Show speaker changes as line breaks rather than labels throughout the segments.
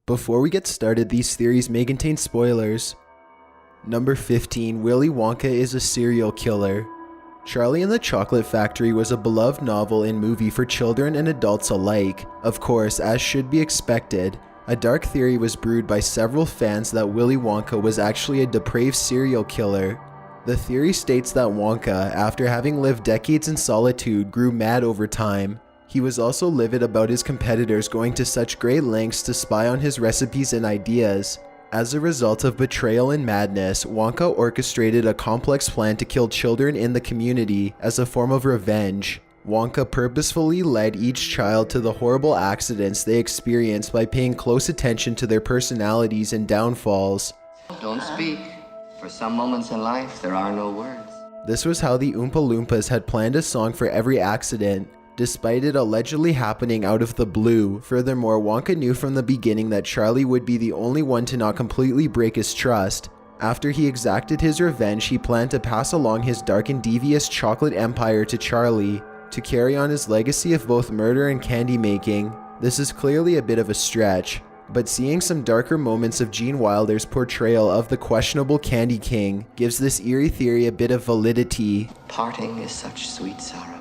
Before we get started, these theories may contain spoilers. Number 15. Willy Wonka is a serial killer. Charlie and the Chocolate Factory was a beloved novel and movie for children and adults alike. Of course, as should be expected, a dark theory was brewed by several fans that Willy Wonka was actually a depraved serial killer. The theory states that Wonka, after having lived decades in solitude, grew mad over time. He was also livid about his competitors going to such great lengths to spy on his recipes and ideas. As a result of betrayal and madness, Wonka orchestrated a complex plan to kill children in the community as a form of revenge. Wonka purposefully led each child to the horrible accidents they experienced by paying close attention to their personalities and downfalls.
Don't speak. For some moments in life, there are no words.
This was how the Oompa Loompas had planned a song for every accident, despite it allegedly happening out of the blue. Furthermore, Wonka knew from the beginning that Charlie would be the only one to not completely break his trust. After he exacted his revenge, he planned to pass along his dark and devious chocolate empire to Charlie, to carry on his legacy of both murder and candy making. This is clearly a bit of a stretch, but seeing some darker moments of Gene Wilder's portrayal of the questionable Candy King gives this eerie theory a bit of validity.
Parting is such sweet sorrow.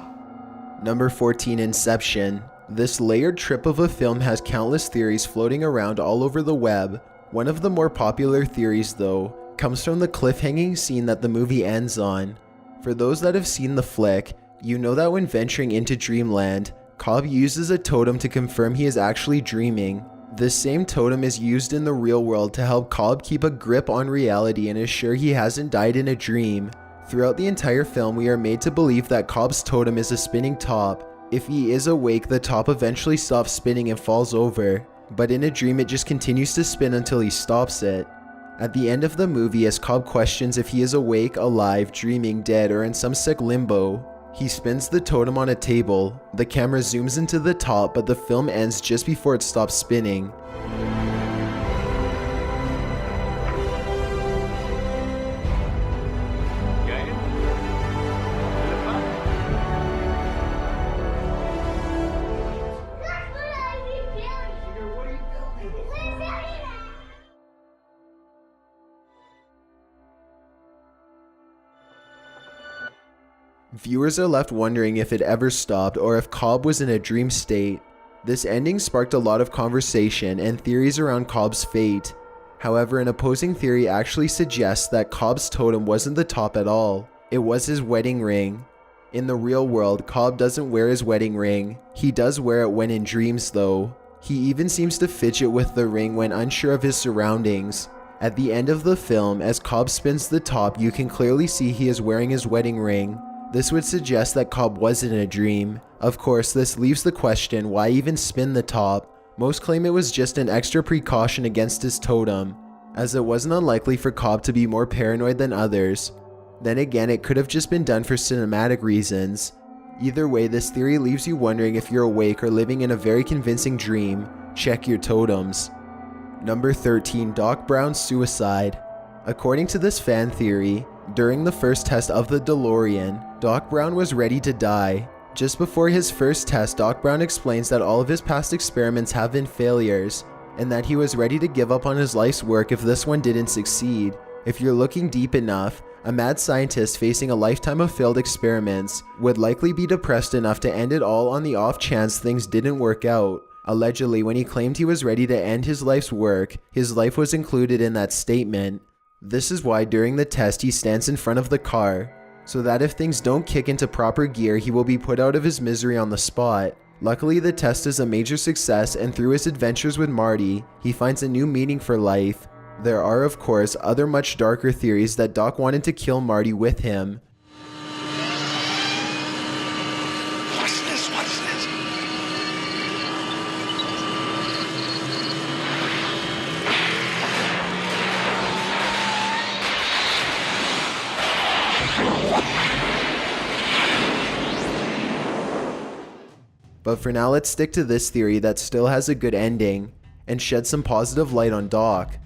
Number 14. Inception. This layered trip of a film has countless theories floating around all over the web. One of the more popular theories, though, comes from the cliffhanging scene that the movie ends on. For those that have seen the flick, you know that when venturing into Dreamland, Cobb uses a totem to confirm he is actually dreaming. This same totem is used in the real world to help Cobb keep a grip on reality and assure he hasn't died in a dream. Throughout the entire film, we are made to believe that Cobb's totem is a spinning top. If he is awake, the top eventually stops spinning and falls over, but in a dream it just continues to spin until he stops it. At the end of the movie, as Cobb questions if he is awake, alive, dreaming, dead, or in some sick limbo, he spins the totem on a table. The camera zooms into the top, but the film ends just before it stops spinning. Viewers are left wondering if it ever stopped or if Cobb was in a dream state. This ending sparked a lot of conversation and theories around Cobb's fate. However, an opposing theory actually suggests that Cobb's totem wasn't the top at all. It was his wedding ring. In the real world, Cobb doesn't wear his wedding ring. He does wear it when in dreams though. He even seems to fidget with the ring when unsure of his surroundings. At the end of the film, as Cobb spins the top, you can clearly see he is wearing his wedding ring. This would suggest that Cobb was in a dream. Of course, this leaves the question, why even spin the top? Most claim it was just an extra precaution against his totem, as it wasn't unlikely for Cobb to be more paranoid than others. Then again, it could have just been done for cinematic reasons. Either way, this theory leaves you wondering if you're awake or living in a very convincing dream. Check your totems. Number 13. Doc Brown's suicide. According to this fan theory, during the first test of the DeLorean, Doc Brown was ready to die. Just before his first test, Doc Brown explains that all of his past experiments have been failures, and that he was ready to give up on his life's work if this one didn't succeed. If you're looking deep enough, a mad scientist facing a lifetime of failed experiments would likely be depressed enough to end it all on the off chance things didn't work out. Allegedly, when he claimed he was ready to end his life's work, his life was included in that statement. This is why during the test he stands in front of the car, so that if things don't kick into proper gear, he will be put out of his misery on the spot. Luckily, the test is a major success, and through his adventures with Marty, he finds a new meaning for life. There are, of course, other much darker theories that Doc wanted to kill Marty with him.
What's this? What's this?
But for now, let's stick to this theory that still has a good ending, and shed some positive light on Doc.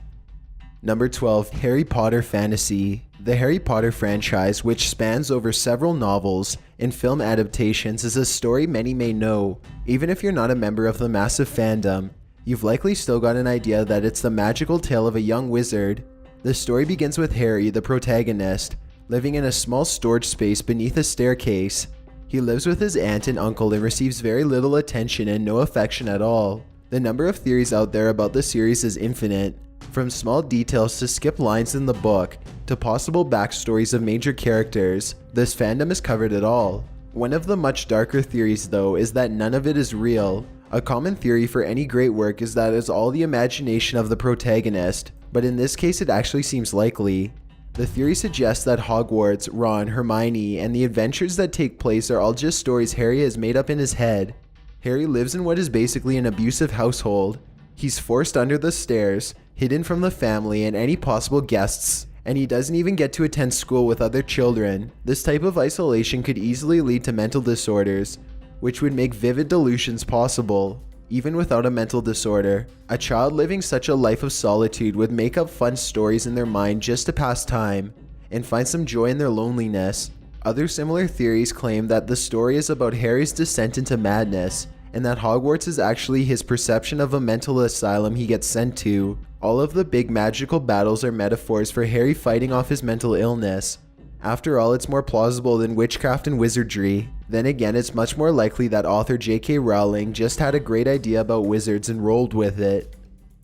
Number 12. Harry Potter Fantasy. The Harry Potter franchise, which spans over several novels and film adaptations, is a story many may know. Even if you're not a member of the massive fandom, You've likely still got an idea that it's the magical tale of a young wizard. The story begins with Harry, the protagonist, living in a small storage space beneath a staircase. He lives with his aunt and uncle and receives very little attention and no affection at all. The number of theories out there about the series is infinite, from small details to skip lines in the book, to possible backstories of major characters. This fandom has covered it all. One of the much darker theories though is that none of it is real. A common theory for any great work is that it's all the imagination of the protagonist, but in this case it actually seems likely. The theory suggests that Hogwarts, Ron, Hermione, and the adventures that take place are all just stories Harry has made up in his head. Harry lives in what is basically an abusive household. He's forced under the stairs, hidden from the family and any possible guests, and he doesn't even get to attend school with other children. This type of isolation could easily lead to mental disorders, which would make vivid delusions possible. Even without a mental disorder, a child living such a life of solitude would make up fun stories in their mind just to pass time and find some joy in their loneliness. Other similar theories claim that the story is about Harry's descent into madness and that Hogwarts is actually his perception of a mental asylum he gets sent to. All of the big magical battles are metaphors for Harry fighting off his mental illness. After all, it's more plausible than witchcraft and wizardry. Then again, it's much more likely that author J.K. Rowling just had a great idea about wizards and rolled with it.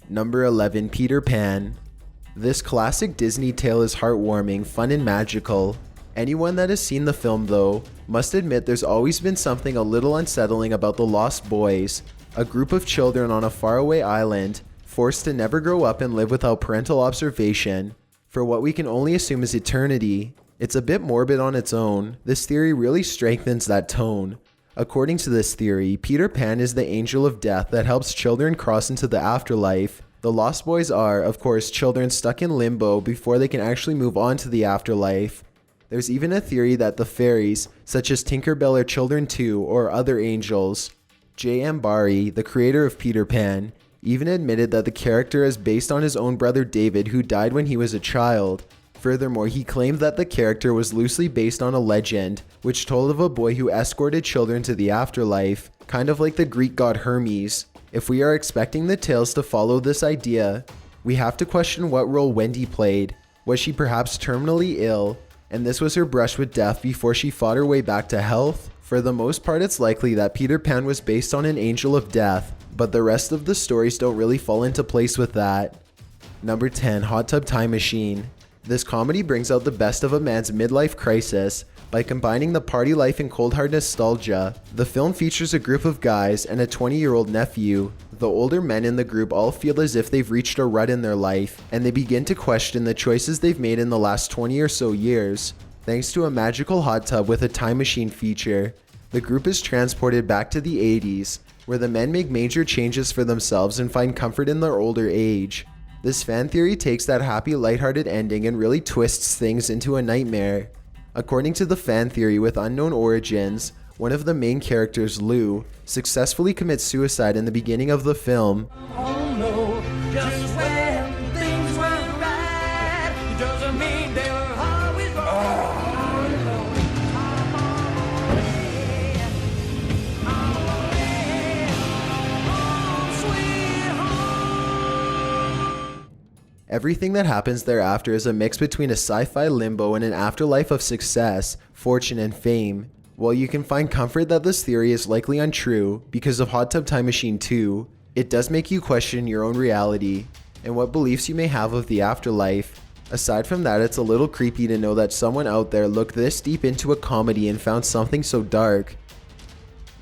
Number 11. Peter Pan. This classic Disney tale is heartwarming, fun and magical. Anyone that has seen the film though, must admit there's always been something a little unsettling about the Lost Boys, a group of children on a faraway island, forced to never grow up and live without parental observation, for what we can only assume is eternity. It's a bit morbid on its own. This theory really strengthens that tone. According to this theory, Peter Pan is the angel of death that helps children cross into the afterlife. The Lost Boys are, of course, children stuck in limbo before they can actually move on to the afterlife. There's even a theory that the fairies, such as Tinkerbell, are children too, or other angels. J.M. Barrie, the creator of Peter Pan, even admitted that the character is based on his own brother David, who died when he was a child. Furthermore, he claimed that the character was loosely based on a legend, which told of a boy who escorted children to the afterlife, kind of like the Greek god Hermes. If we are expecting the tales to follow this idea, we have to question what role Wendy played. Was she perhaps terminally ill, and this was her brush with death before she fought her way back to health? For the most part, it's likely that Peter Pan was based on an angel of death, but the rest of the stories don't really fall into place with that. Number 10. Hot Tub Time Machine. This comedy brings out the best of a man's midlife crisis by combining the party life and cold hard nostalgia. The film features a group of guys and a 20-year-old nephew. The older men in the group all feel as if they've reached a rut in their life, and they begin to question the choices they've made in the last 20 or so years. Thanks to a magical hot tub with a time machine feature, the group is transported back to the 80s, where the men make major changes for themselves and find comfort in their older age. This fan theory takes that happy, lighthearted ending and really twists things into a nightmare. According to the fan theory with unknown origins, one of the main characters, Lou, successfully commits suicide in the beginning of the film.
Oh no, just when things were right, doesn't mean they were always
Everything that happens thereafter is a mix between a sci-fi limbo and an afterlife of success, fortune, and fame. While you can find comfort that this theory is likely untrue because of Hot Tub Time Machine 2, it does make you question your own reality and what beliefs you may have of the afterlife. Aside from that, it's a little creepy to know that someone out there looked this deep into a comedy and found something so dark.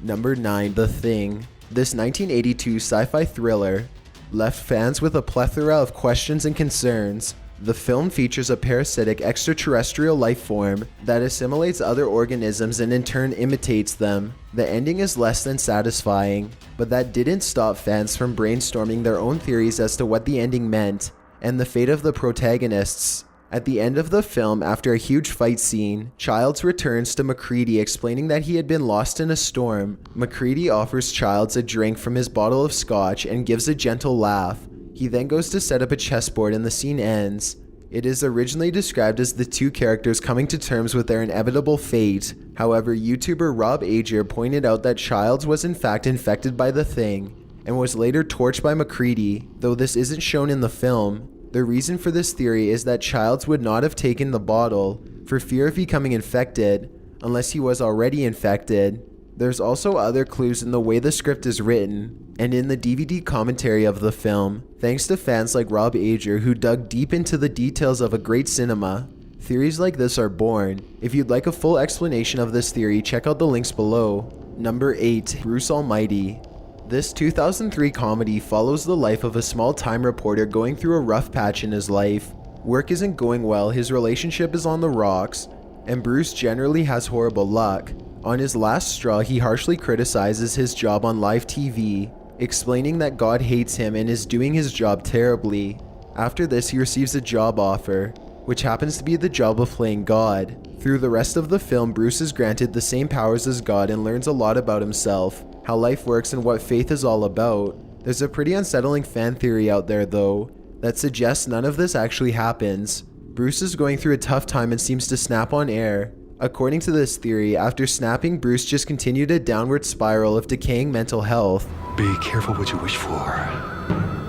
Number 9. The Thing. This 1982 sci-fi thriller left fans with a plethora of questions and concerns. The film features a parasitic extraterrestrial life form that assimilates other organisms and in turn imitates them. The ending is less than satisfying, but that didn't stop fans from brainstorming their own theories as to what the ending meant and the fate of the protagonists. At the end of the film, after a huge fight scene, Childs returns to Macready explaining that he had been lost in a storm. Macready offers Childs a drink from his bottle of scotch and gives a gentle laugh. He then goes to set up a chessboard and the scene ends. It is originally described as the two characters coming to terms with their inevitable fate. However, YouTuber Rob Ager pointed out that Childs was in fact infected by the Thing, and was later torched by MacReady, though this isn't shown in the film. The reason for this theory is that Childs would not have taken the bottle for fear of becoming infected, unless he was already infected. There's also other clues in the way the script is written, and in the DVD commentary of the film, thanks to fans like Rob Ager who dug deep into the details of a great cinema. Theories like this are born. If you'd like a full explanation of this theory, check out the links below. Number 8. Bruce Almighty. This 2003 comedy follows the life of a small-time reporter going through a rough patch in his life. Work isn't going well, his relationship is on the rocks, and Bruce generally has horrible luck. On his last straw, he harshly criticizes his job on live TV, explaining that God hates him and is doing his job terribly. After this, he receives a job offer, which happens to be the job of playing God. Through the rest of the film, Bruce is granted the same powers as God and learns a lot about himself, how life works, and what faith is all about. There's a pretty unsettling fan theory out there though, that suggests none of this actually happens. Bruce is going through a tough time and seems to snap on air. According to this theory, after snapping, Bruce just continued a downward spiral of decaying mental health.
Be careful what you wish for,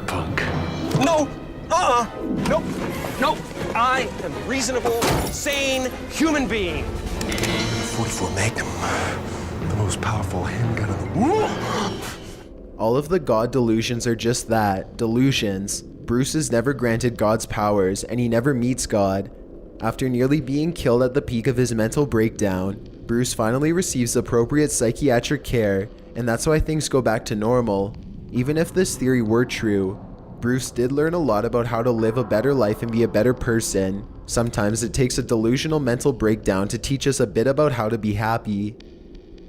punk.
No! Nope. Nope. I am a reasonable, sane human being.
44 Magnum, the most powerful handgun in the world.
All of the God delusions are just that, delusions. Bruce is never granted God's powers, and he never meets God. After nearly being killed at the peak of his mental breakdown, Bruce finally receives appropriate psychiatric care, and that's why things go back to normal. Even if this theory were true, Bruce did learn a lot about how to live a better life and be a better person. Sometimes it takes a delusional mental breakdown to teach us a bit about how to be happy.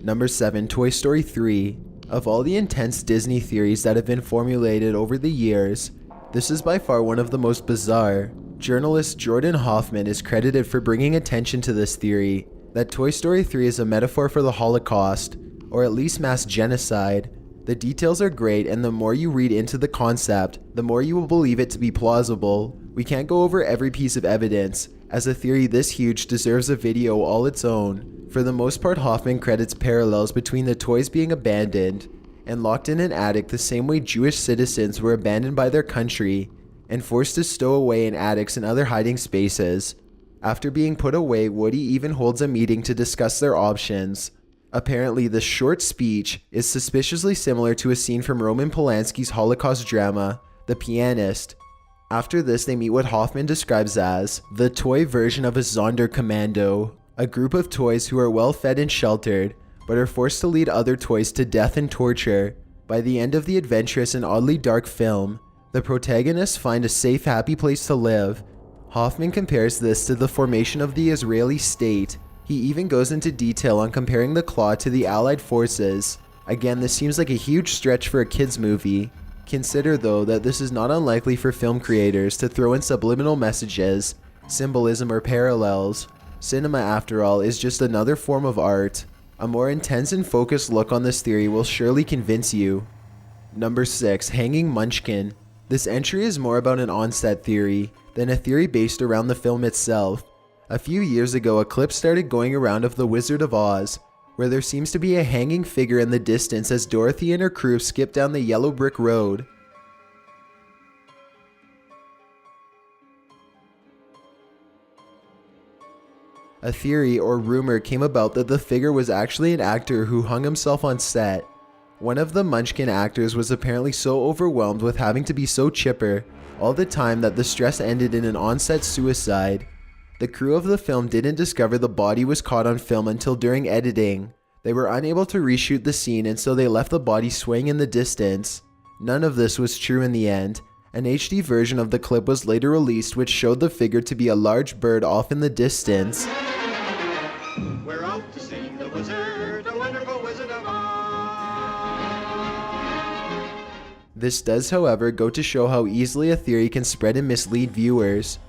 Number 7. Toy Story 3. Of all the intense Disney theories that have been formulated over the years, this is by far one of the most bizarre. Journalist Jordan Hoffman is credited for bringing attention to this theory, that Toy Story 3 is a metaphor for the Holocaust, or at least mass genocide. The details are great, and the more you read into the concept, the more you will believe it to be plausible. We can't go over every piece of evidence, as a theory this huge deserves a video all its own. For the most part, Hoffman credits parallels between the toys being abandoned and locked in an attic the same way Jewish citizens were abandoned by their country and forced to stow away in attics and other hiding spaces. After being put away, Woody even holds a meeting to discuss their options. Apparently, this short speech is suspiciously similar to a scene from Roman Polanski's Holocaust drama, The Pianist. After this, they meet what Hoffman describes as the toy version of a Sonderkommando, a group of toys who are well fed and sheltered, but are forced to lead other toys to death and torture. By the end of the adventurous and oddly dark film, the protagonists find a safe, happy place to live. Hoffman compares this to the formation of the Israeli state. He even goes into detail on comparing the Claw to the Allied forces. Again, this seems like a huge stretch for a kids movie. Consider though that this is not unlikely for film creators to throw in subliminal messages, symbolism, or parallels. Cinema, after all, is just another form of art. A more intense and focused look on this theory will surely convince you. Number 6. Hanging Munchkin. This entry is more about an onset theory than a theory based around the film itself. A few years ago, a clip started going around of The Wizard of Oz, where there seems to be a hanging figure in the distance as Dorothy and her crew skip down the yellow brick road. A theory or rumor came about that the figure was actually an actor who hung himself on set. One of the Munchkin actors was apparently so overwhelmed with having to be so chipper all the time that the stress ended in an on-set suicide. The crew of the film didn't discover the body was caught on film until during editing. They were unable to reshoot the scene, and so they left the body swaying in the distance. None of this was true in the end. An HD version of the clip was later released, which showed the figure to be a large bird off in the distance.
We're off to see the wizard, the wonderful Wizard of Oz.
This does, however, go to show how easily a theory can spread and mislead viewers.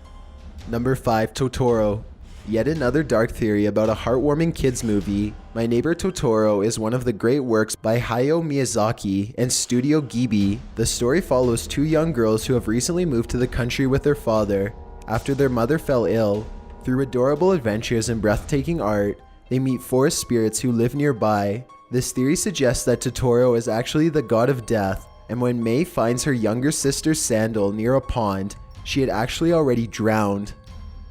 Number 5. Totoro. Yet another dark theory about a heartwarming kids movie. My Neighbor Totoro is one of the great works by Hayao Miyazaki and Studio Ghibli. The story follows two young girls who have recently moved to the country with their father after their mother fell ill. Through adorable adventures and breathtaking art, they meet forest spirits who live nearby. This theory suggests that Totoro is actually the god of death, and when May finds her younger sister's sandal near a pond, she had actually already drowned.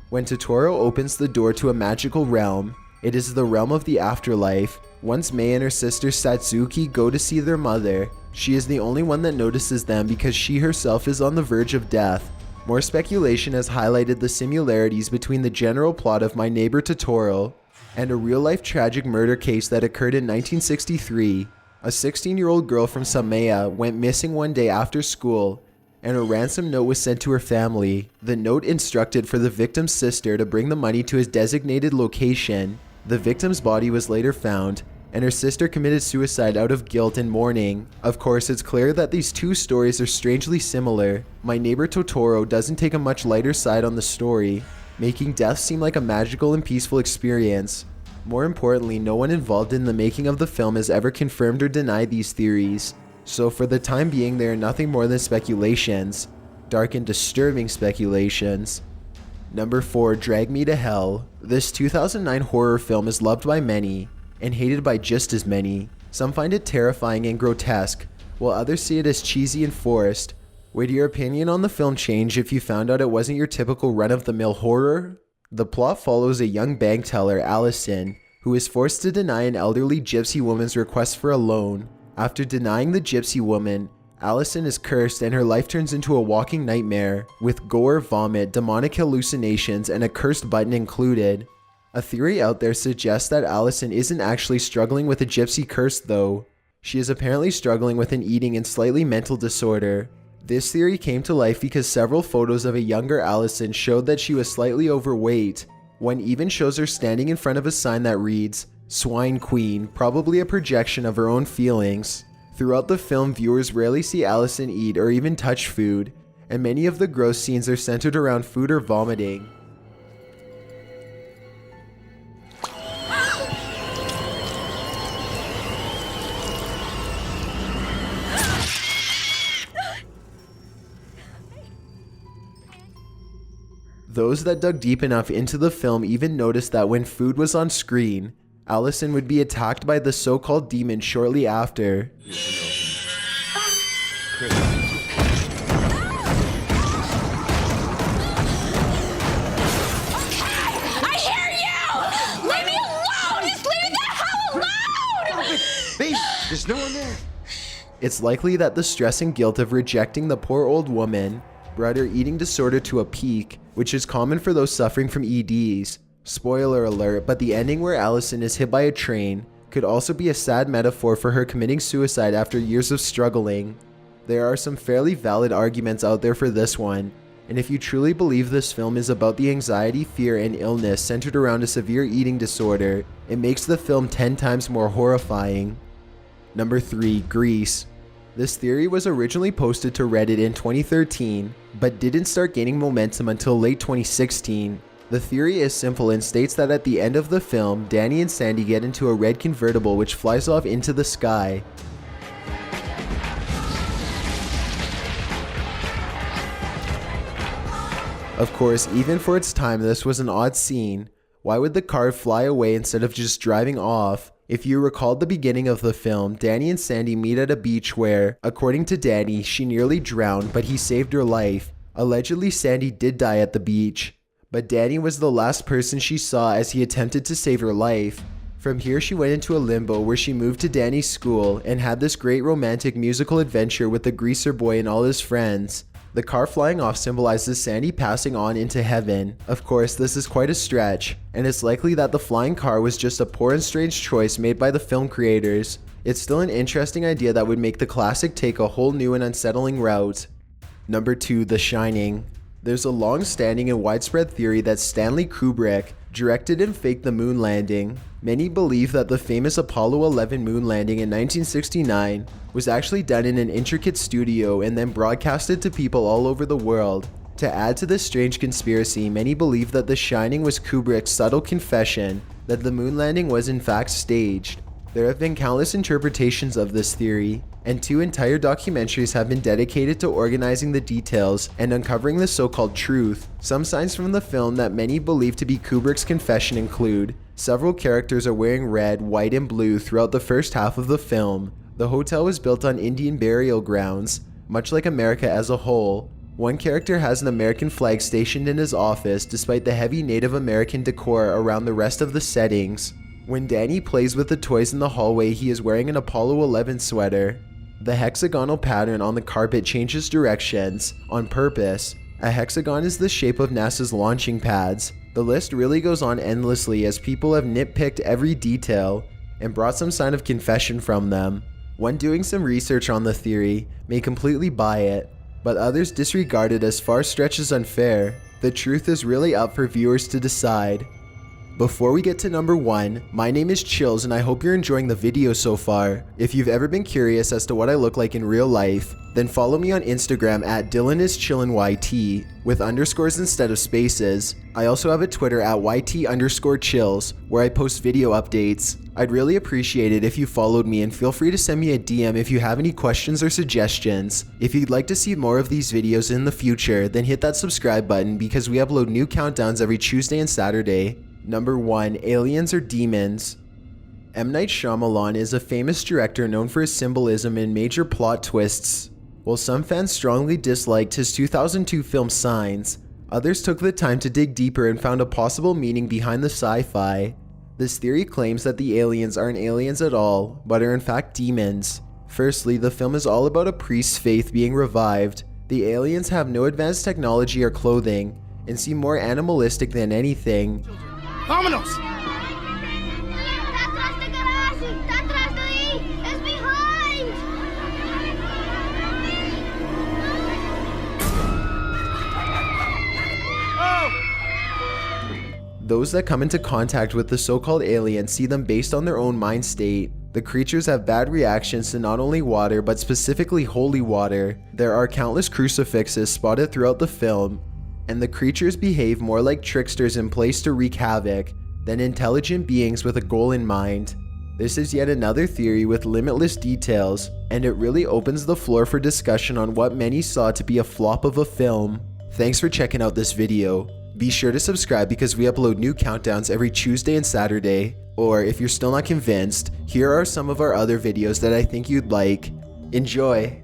When Totoro opens the door to a magical realm, it is the realm of the afterlife. Once May and her sister Satsuki go to see their mother, she is the only one that notices them because she herself is on the verge of death. More speculation has highlighted the similarities between the general plot of My Neighbor Totoro and a real-life tragic murder case that occurred in 1963. A 16-year-old girl from Samea went missing one day after school, and a ransom note was sent to her family. The note instructed for the victim's sister to bring the money to his designated location. The victim's body was later found, and her sister committed suicide out of guilt and mourning. Of course, it's clear that these two stories are strangely similar. My Neighbor Totoro doesn't take a much lighter side on the story, making death seem like a magical and peaceful experience. More importantly, no one involved in the making of the film has ever confirmed or denied these theories, so for the time being they are nothing more than speculations. Dark and disturbing speculations. Number 4, Drag Me to Hell. This 2009 horror film is loved by many, and hated by just as many. Some find it terrifying and grotesque, while others see it as cheesy and forced. Would your opinion on the film change if you found out it wasn't your typical run-of-the-mill horror? The plot follows a young bank teller, Allison, who is forced to deny an elderly gypsy woman's request for a loan. After denying the gypsy woman, Allison is cursed and her life turns into a walking nightmare, with gore, vomit, demonic hallucinations, and a cursed button included. A theory out there suggests that Allison isn't actually struggling with a gypsy curse though. She is apparently struggling with an eating and slightly mental disorder. This theory came to life because several photos of a younger Allison showed that she was slightly overweight. One even shows her standing in front of a sign that reads, "Swine Queen," probably a projection of her own feelings. Throughout the film, viewers rarely see Allison eat or even touch food, and many of the gross scenes are centered around food or vomiting. Those that dug deep enough into the film even noticed that when food was on screen, Allison would be attacked by the so-called demon shortly after.
I hear you! Leave me alone! Just leave me the hell alone!
Babe, there's no one there.
It's likely that the stress and guilt of rejecting the poor old woman brought her eating disorder to a peak, which is common for those suffering from EDs. Spoiler alert, but the ending where Allison is hit by a train could also be a sad metaphor for her committing suicide after years of struggling. There are some fairly valid arguments out there for this one, and if you truly believe this film is about the anxiety, fear, and illness centered around a severe eating disorder, it makes the film 10 times more horrifying. Number 3, Grease. This theory was originally posted to Reddit in 2013, but didn't start gaining momentum until late 2016. The theory is simple and states that at the end of the film, Danny and Sandy get into a red convertible which flies off into the sky. Of course, even for its time, this was an odd scene. Why would the car fly away instead of just driving off? If you recall the beginning of the film, Danny and Sandy meet at a beach where, according to Danny, she nearly drowned, but he saved her life. Allegedly, Sandy did die at the beach, but Danny was the last person she saw as he attempted to save her life. From here, she went into a limbo where she moved to Danny's school and had this great romantic musical adventure with the greaser boy and all his friends. The car flying off symbolizes Sandy passing on into heaven. Of course, this is quite a stretch, and it's likely that the flying car was just a poor and strange choice made by the film creators. It's still an interesting idea that would make the classic take a whole new and unsettling route. Number 2, The Shining. There's a long-standing and widespread theory that Stanley Kubrick directed and faked the moon landing. Many believe that the famous Apollo 11 moon landing in 1969 was actually done in an intricate studio and then broadcasted to people all over the world. To add to this strange conspiracy, many believe that The Shining was Kubrick's subtle confession that the moon landing was in fact staged. There have been countless interpretations of this theory, and 2 entire documentaries have been dedicated to organizing the details and uncovering the so-called truth. Some signs from the film that many believe to be Kubrick's confession include: several characters are wearing red, white, and blue throughout the first half of the film. The hotel was built on Indian burial grounds, much like America as a whole. One character has an American flag stationed in his office despite the heavy Native American decor around the rest of the settings. When Danny plays with the toys in the hallway, he is wearing an Apollo 11 sweater. The hexagonal pattern on the carpet changes directions on purpose. A hexagon is the shape of NASA's launching pads. The list really goes on endlessly as people have nitpicked every detail and brought some sign of confession from them. One doing some research on the theory may completely buy it, but others disregard it as far stretched as unfair. The truth is really up for viewers to decide. Before we get to number 1, my name is Chills and I hope you're enjoying the video so far. If you've ever been curious as to what I look like in real life, then follow me on Instagram at DylanIsChillinYT with underscores instead of spaces. I also have a Twitter at YT_chills where I post video updates. I'd really appreciate it if you followed me, and feel free to send me a DM if you have any questions or suggestions. If you'd like to see more of these videos in the future, then hit that subscribe button because we upload new countdowns every Tuesday and Saturday. Number 1, aliens or demons. M. Night Shyamalan is a famous director known for his symbolism and major plot twists. While some fans strongly disliked his 2002 film Signs, others took the time to dig deeper and found a possible meaning behind the sci-fi. This theory claims that the aliens aren't aliens at all, but are in fact demons. Firstly, the film is all about a priest's faith being revived. The aliens have no advanced technology or clothing, and seem more animalistic than anything.
Vámonos!
Atrás da garagem! Tá atrás daí! It's behind!
Those that come into contact with the so-called aliens see them based on their own mind state. The creatures have bad reactions to not only water, but specifically holy water. There are countless crucifixes spotted throughout the film, and the creatures behave more like tricksters in place to wreak havoc than intelligent beings with a goal in mind. This is yet another theory with limitless details, and it really opens the floor for discussion on what many saw to be a flop of a film. Thanks for checking out this video. Be sure to subscribe because we upload new countdowns every Tuesday and Saturday. Or if you're still not convinced, here are some of our other videos that I think you'd like. Enjoy!